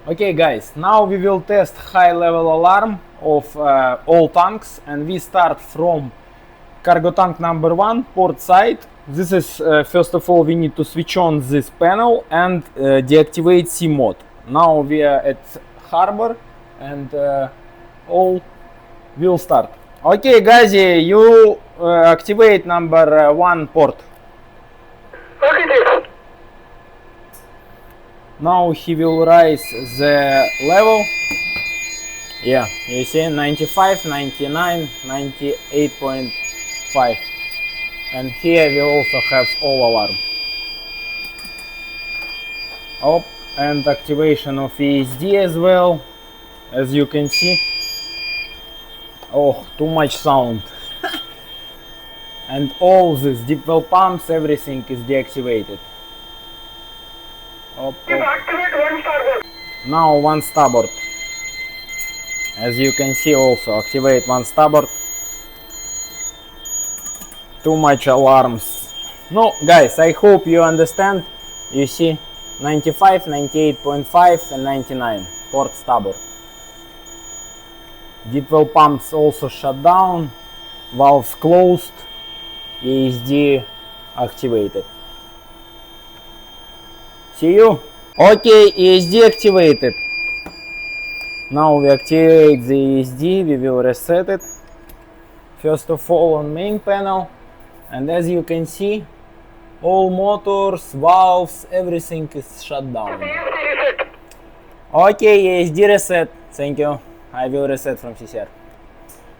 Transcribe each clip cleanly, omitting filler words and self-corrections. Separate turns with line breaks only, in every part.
Okay guys, now we will test high level alarm of all tanks, and we start from cargo tank number 1, port side. This is first of all we need to switch on this panel and deactivate C mode. Now we are at harbor and all will start. Okay guys, you activate number 1 port.
Okay.
Now he will raise the level. Yeah, you see 95, 99, 98.5. And here we also have all alarm. Oh, and activation of ESD as well, as you can see. Oh, too much sound. And all these deep well pumps, everything is deactivated. Oh,
Activate one starboard.
now one starboard. As you can see also, activate one starboard. Too much alarms. No, guys, I hope you understand. You see 95, 98.5 and 99 port starboard. Deep well pumps also shut down, valves closed, ESD activated. See you? Okay, ESD activated. Now we activate the ESD, we will reset it. First of all on main panel, and as you can see, all motors, valves, everything is shut down. Okay, ESD reset, thank you. I will reset from CCR.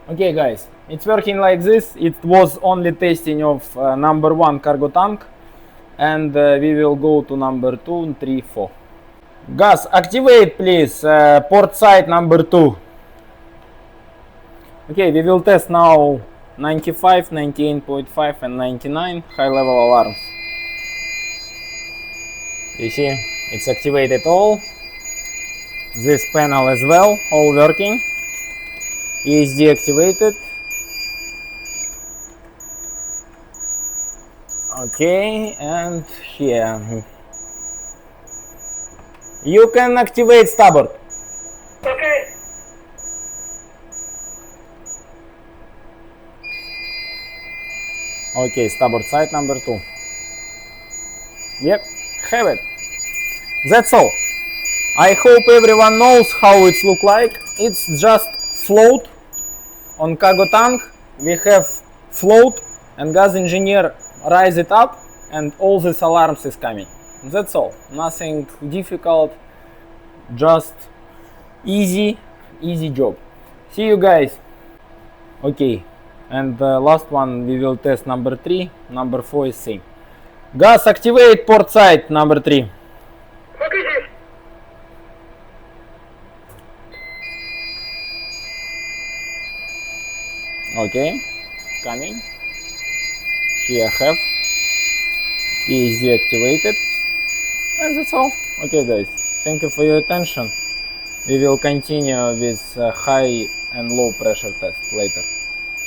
Okay guys, it's working like this. It was only testing of number 1 cargo tank, and we will go to number 2, 3, 4. Gas, activate please port side number 2. Okay, we will test now 95, 98.5 and 99 high level alarms. You see, it's activated all. This panel as well, all working. ESD activated. Okay, and here you can activate starboard.
Okay.
Okay, starboard side number 2. Yep, have it. That's all. I hope everyone knows how it looks like. It's just float on cargo tank. We have float and gas engineer rise it up and all these alarms is coming. That's all. Nothing difficult. Just easy job. See you guys. Okay. And last one we will test number 3. Number 4 is same. Gas, activate port side number 3.
Okay.
Okay, coming. Here have ESD activated, and that's all. Okay guys, thank you for your attention. We will continue with high and low pressure test later.